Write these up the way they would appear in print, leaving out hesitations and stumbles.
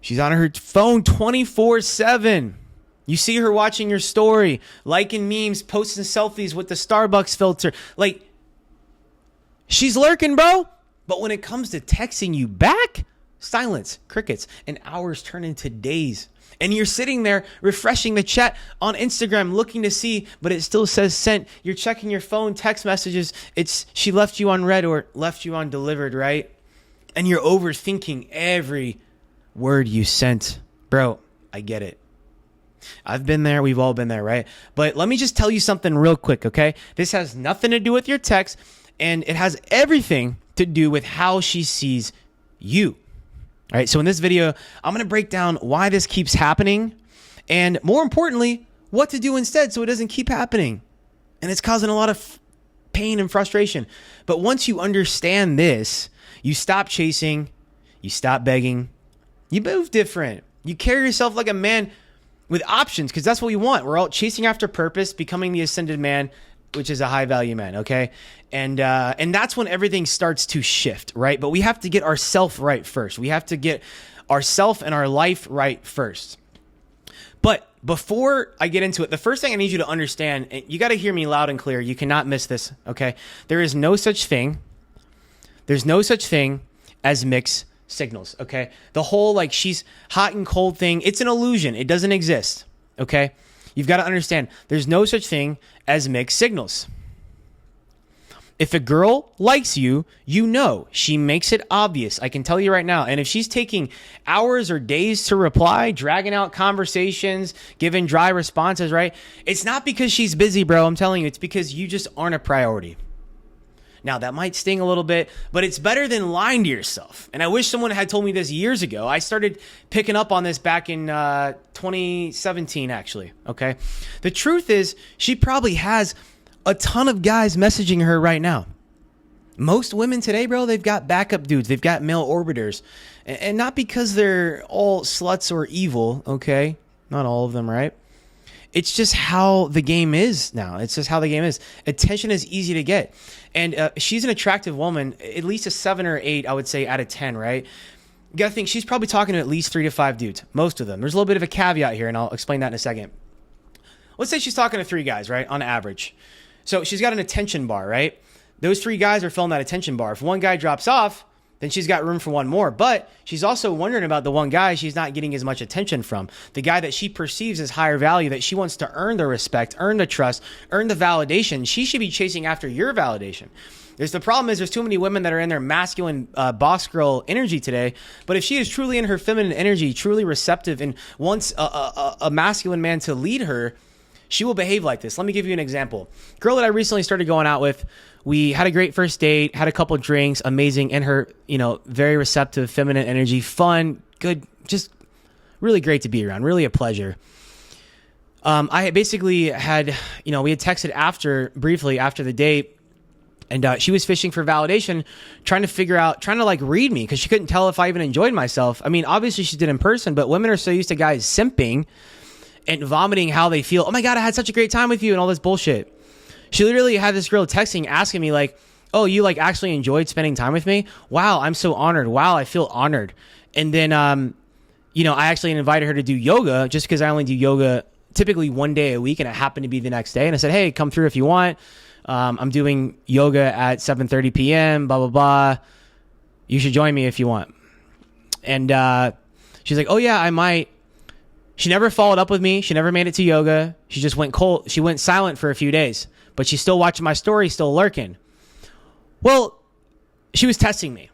She's on her phone 24/7. You see her watching your story, liking memes, posting selfies with the Starbucks filter. Like, she's lurking, bro. But when it comes to texting you back, silence, crickets, and hours turn into days. And you're sitting there refreshing the chat on Instagram, looking to see, but it still says sent. You're checking your phone, text messages. It's she left you on read or left you on delivered, right? And you're overthinking every word you sent. Bro, I get it. I've been there. We've all been there, right? But let me just tell you something real quick, okay? This has nothing to do with your text, and it has everything to do with how she sees you. All right, so in this video, I'm going to break down why this keeps happening and, more importantly, what to do instead so it doesn't keep happening. And it's causing a lot of pain and frustration. But once you understand this, you stop chasing, you stop begging, you move different. You carry yourself like a man with options, because that's what we want. We're all chasing after purpose, becoming the ascended man, which is a high value man, okay? And that's when everything starts to shift, right? But we have to get ourself right first. We have to get ourself and our life right first. But before I get into it, the first thing I need you to understand, and you got to hear me loud and clear. You cannot miss this, okay? There is no such thing. There's no such thing as mixed signals, okay? The whole like she's hot and cold thing, it's an illusion. It doesn't exist, okay? You've got to understand there's no such thing as mixed signals. If a girl likes you, you know, she makes it obvious. I can tell you right now. And if she's taking hours or days to reply, dragging out conversations, giving dry responses, right? It's not because she's busy, bro. I'm telling you, it's because you just aren't a priority. Now, that might sting a little bit, but it's better than lying to yourself. And I wish someone had told me this years ago. I started picking up on this back in 2017, actually, okay? The truth is, she probably has a ton of guys messaging her right now. Most women today, bro, they've got backup dudes. They've got male orbiters. And not because they're all sluts or evil, okay? Not all of them, right? It's just how the game is now. It's just how the game is. Attention is easy to get. And she's an attractive woman, at least a 7 or 8, I would say, out of 10, right? You got to think she's probably talking to at least 3 to 5 dudes, most of them. There's a little bit of a caveat here, and I'll explain that in a second. Let's say she's talking to 3 guys, right, on average. So she's got an attention bar, right? Those 3 guys are filling that attention bar. If one guy drops off, then she's got room for one more. But she's also wondering about the one guy she's not getting as much attention from. The guy that she perceives as higher value, that she wants to earn the respect, earn the trust, earn the validation. She should be chasing after your validation. The problem is there's too many women that are in their masculine boss girl energy today. But if she is truly in her feminine energy, truly receptive, and wants a masculine man to lead her, she will behave like this. Let me give you an example. Girl that I recently started going out with, we had a great first date, had a couple drinks, amazing, and her, very receptive, feminine energy, fun, good, just really great to be around, really a pleasure. I basically had, we had texted briefly after the date, and she was fishing for validation, trying to like read me, because she couldn't tell if I even enjoyed myself. I mean, obviously she did in person, but women are so used to guys simping and vomiting how they feel. Oh my God, I had such a great time with you and all this bullshit. She literally had this girl texting, asking me like, oh, you like actually enjoyed spending time with me? Wow, I'm so honored. Wow, I feel honored. And then, I actually invited her to do yoga just because I only do yoga typically one day a week, and it happened to be the next day. And I said, hey, come through if you want. I'm doing yoga at 7:30 p.m., blah, blah, blah. You should join me if you want. And she's like, oh yeah, I might. She never followed up with me. She never made it to yoga. She just went cold. She went silent for a few days, but she's still watching my story, still lurking. Well, she was testing me,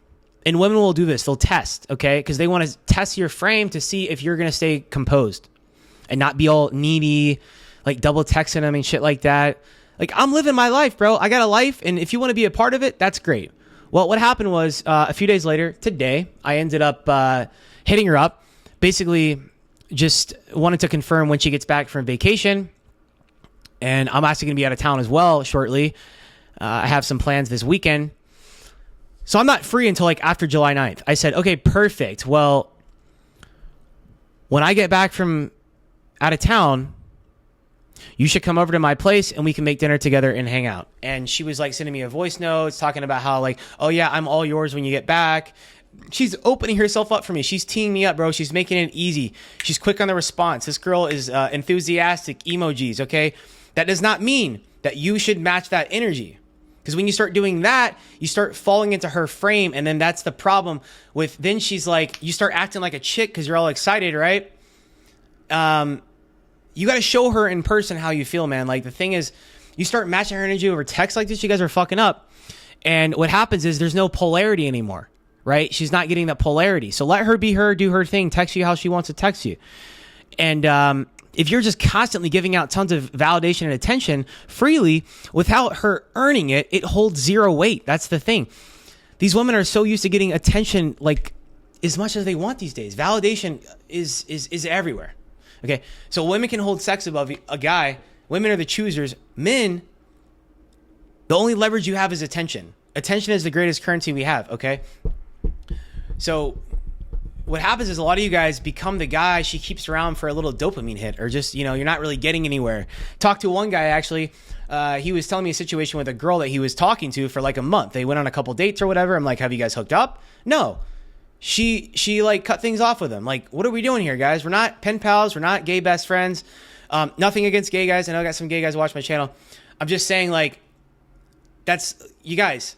and women will do this. They'll test, okay? Because they want to test your frame to see if you're going to stay composed and not be all needy, like double texting them and shit like that. Like, I'm living my life, bro. I got a life, and if you want to be a part of it, that's great. Well, what happened was a few days later, today, I ended up hitting her up, basically just wanted to confirm when she gets back from vacation. And I'm actually going to be out of town as well shortly. I have some plans this weekend. So I'm not free until like after July 9th. I said, okay, perfect. Well, when I get back from out of town, you should come over to my place and we can make dinner together and hang out. And she was like sending me a voice note talking about how like, oh yeah, I'm all yours when you get back. She's opening herself up for me. She's teeing me up, bro. She's making it easy. She's quick on the response. This girl is enthusiastic emojis, okay? That does not mean that you should match that energy. Because when you start doing that, you start falling into her frame. And then that's the problem with, then she's like, you start acting like a chick because you're all excited, right? You got to show her in person how you feel, man. Like, the thing is, you start matching her energy over text like this, you guys are fucking up. And what happens is there's no polarity anymore, right? She's not getting that polarity. So let her be her, do her thing, text you how she wants to text you. And if you're just constantly giving out tons of validation and attention freely without her earning it, it holds zero weight. That's the thing. These women are so used to getting attention like as much as they want these days. Validation is everywhere. Okay, so women can hold sex above a guy. Women are the choosers. Men, the only leverage you have is attention. Attention is the greatest currency we have, okay? So what happens is a lot of you guys become the guy she keeps around for a little dopamine hit, or just, you're not really getting anywhere. Talked to one guy, actually. He was telling me a situation with a girl that he was talking to for like a month. They went on a couple dates or whatever. I'm like, have you guys hooked up? No. She like cut things off with him. Like, what are we doing here, guys? We're not pen pals. We're not gay best friends. Nothing against gay guys. I know I got some gay guys who watch my channel. I'm just saying, like, you guys,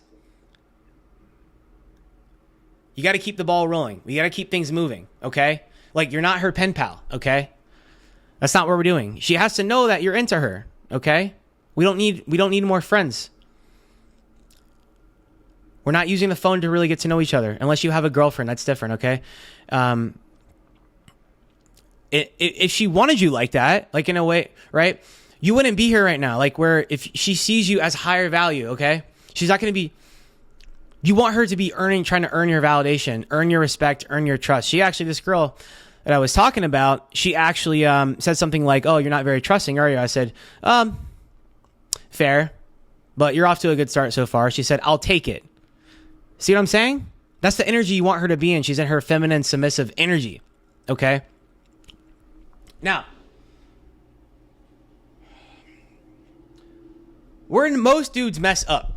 you got to keep the ball rolling. We got to keep things moving, okay? Like, you're not her pen pal, okay? That's not what we're doing. She has to know that you're into her, okay? We don't need more friends. We're not using the phone to really get to know each other, unless you have a girlfriend. That's different, okay? If she wanted you like that, like in a way, right? You wouldn't be here right now. Like, where if she sees you as higher value, okay? She's not going to be. You want her to be trying to earn your validation, earn your respect, earn your trust. This girl that I was talking about, she actually said something like, "Oh, you're not very trusting, are you?" I said, fair, but you're off to a good start so far. She said, "I'll take it." See what I'm saying? That's the energy you want her to be in. She's in her feminine, submissive energy, okay? Now, where most dudes mess up,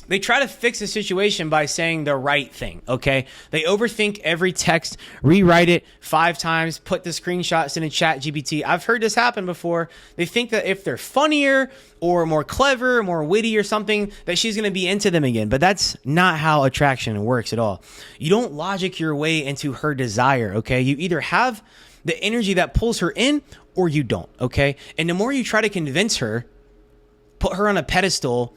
they try to fix the situation by saying the right thing, okay? They overthink every text, rewrite it 5 times, put the screenshots in a chat GPT. I've heard this happen before. They think that if they're funnier or more clever, more witty or something, that she's going to be into them again. But that's not how attraction works at all. You don't logic your way into her desire, okay? You either have the energy that pulls her in or you don't, okay? And the more you try to convince her, put her on a pedestal,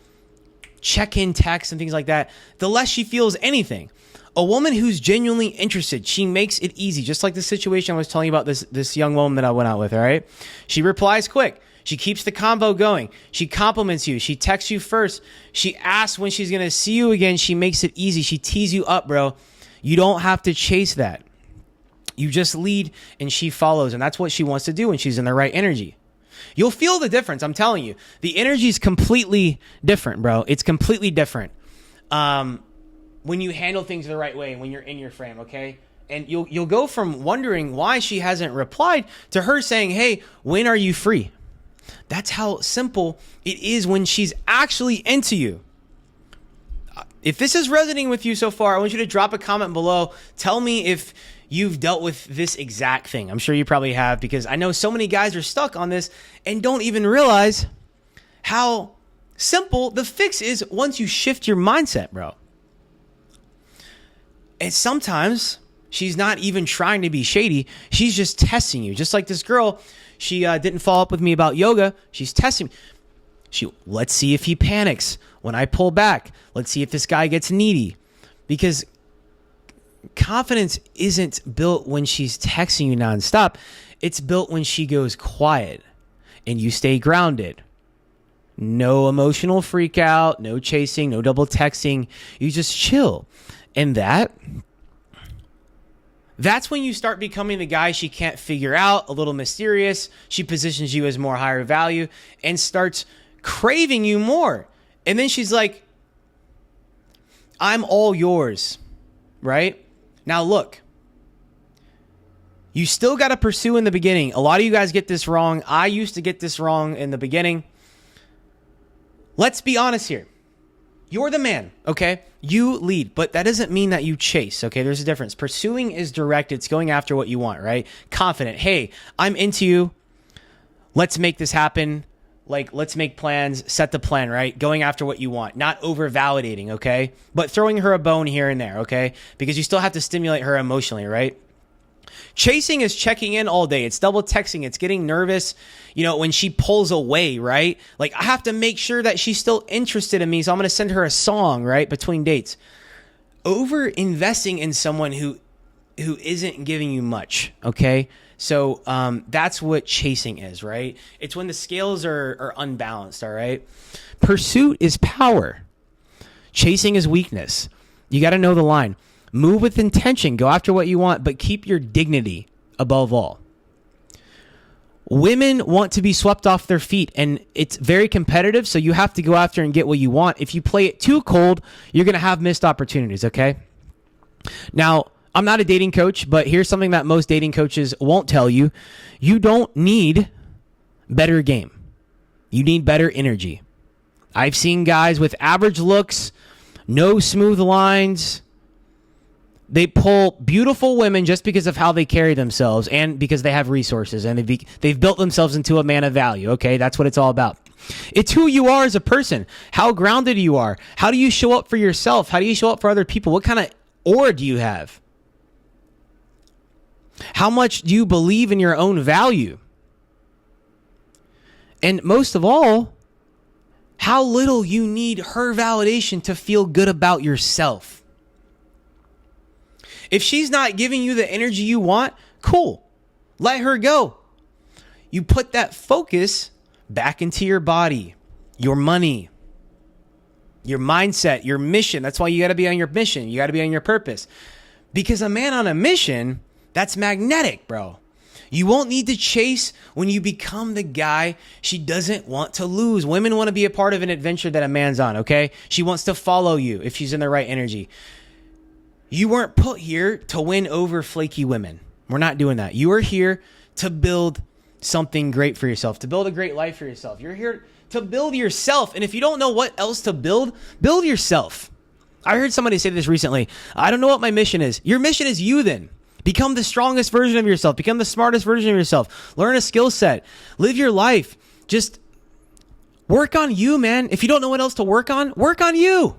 check-in texts and things like that, the less she feels anything. A woman who's genuinely interested, she makes it easy. Just like the situation I was telling you about, this young woman that I went out with, all right? She replies quick. She keeps the convo going. She compliments you. She texts you first. She asks when she's going to see you again. She makes it easy. She tees you up, bro. You don't have to chase that. You just lead and she follows. And that's what she wants to do when she's in the right energy. You'll feel the difference. I'm telling you, the energy is completely different, bro. It's completely different when you handle things the right way and when you're in your frame, okay? And you'll go from wondering why she hasn't replied to her saying, "Hey, when are you free?" That's how simple it is when she's actually into you. If this is resonating with you so far, I want you to drop a comment below. Tell me if you've dealt with this exact thing. I'm sure you probably have, because I know so many guys are stuck on this and don't even realize how simple the fix is once you shift your mindset, bro. And sometimes she's not even trying to be shady. She's just testing you. Just like this girl, she didn't follow up with me about yoga. She's testing me. Let's see if he panics when I pull back. Let's see if this guy gets needy. Because confidence isn't built when she's texting you nonstop. It's built when she goes quiet and you stay grounded. No emotional freak out, no chasing, no double texting. You just chill. And that's when you start becoming the guy she can't figure out, a little mysterious. She positions you as more higher value and starts craving you more. And then she's like, "I'm all yours," right? Now look, you still got to pursue in the beginning. A lot of you guys get this wrong. I used to get this wrong in the beginning. Let's be honest here. You're the man, okay? You lead, but that doesn't mean that you chase, okay? There's a difference. Pursuing is direct. It's going after what you want, right? Confident. Hey, I'm into you. Let's make this happen. Like, let's make plans, set the plan, right? Going after what you want, not over validating, okay? But throwing her a bone here and there, okay? Because you still have to stimulate her emotionally, right? Chasing is checking in all day. It's double texting. It's getting nervous, when she pulls away, right? Like, I have to make sure that she's still interested in me, so I'm going to send her a song, right, between dates. Over investing in someone who isn't giving you much, okay? So that's what chasing is, right? It's when the scales are unbalanced, all right? Pursuit is power. Chasing is weakness. You got to know the line. Move with intention. Go after what you want, but keep your dignity above all. Women want to be swept off their feet, and it's very competitive, so you have to go after and get what you want. If you play it too cold, you're going to have missed opportunities, okay? Now, I'm not a dating coach, but here's something that most dating coaches won't tell you. You don't need better game. You need better energy. I've seen guys with average looks, no smooth lines. They pull beautiful women just because of how they carry themselves and because they have resources and they've built themselves into a man of value. Okay, that's what it's all about. It's who you are as a person, how grounded you are. How do you show up for yourself? How do you show up for other people? What kind of aura do you have? How much do you believe in your own value? And most of all, how little you need her validation to feel good about yourself. If she's not giving you the energy you want, cool. Let her go. You put that focus back into your body, your money, your mindset, your mission. That's why you got to be on your mission. You got to be on your purpose. Because a man on a mission, that's magnetic, bro. You won't need to chase when you become the guy she doesn't want to lose. Women want to be a part of an adventure that a man's on, okay? She wants to follow you if she's in the right energy. You weren't put here to win over flaky women. We're not doing that. You are here to build something great for yourself, to build a great life for yourself. You're here to build yourself. And if you don't know what else to build yourself. I heard somebody say this recently. I don't know what my mission is. Your mission is you then. Become the strongest version of yourself. Become the smartest version of yourself. Learn a skill set. Live your life. Just work on you, man. If you don't know what else to work on you.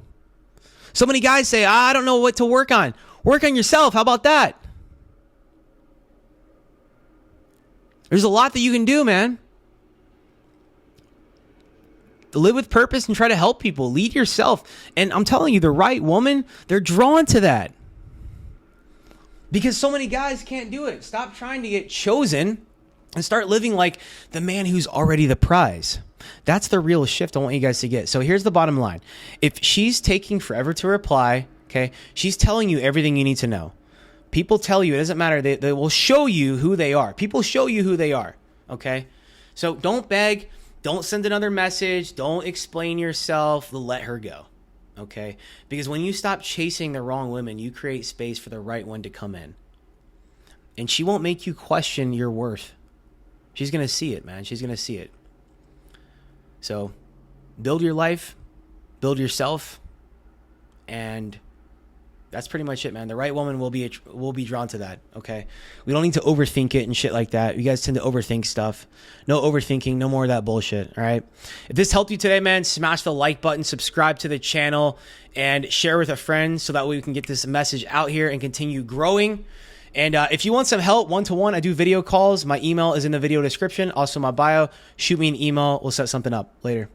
So many guys say, I don't know what to work on. Work on yourself. How about that? There's a lot that you can do, man. Live with purpose and try to help people. Lead yourself. And I'm telling you, the right woman, they're drawn to that. Because so many guys can't do it. Stop trying to get chosen and start living like the man who's already the prize. That's the real shift I want you guys to get. So here's the bottom line. If she's taking forever to reply, okay, she's telling you everything you need to know. People tell you, it doesn't matter. They will show you who they are. People show you who they are, okay? So don't beg. Don't send another message. Don't explain yourself. Let her go, okay? Because when you stop chasing the wrong women, you create space for the right one to come in. And she won't make you question your worth. She's going to see it, man. She's going to see it. So build your life, build yourself, and that's pretty much it, man. The right woman will be drawn to that, okay? We don't need to overthink it and shit like that. You guys tend to overthink stuff. No overthinking, no more of that bullshit, all right? If this helped you today, man, smash the like button, subscribe to the channel, and share with a friend so that way we can get this message out here and continue growing. And if you want some help one-to-one, I do video calls. My email is in the video description, also my bio. Shoot me an email. We'll set something up later.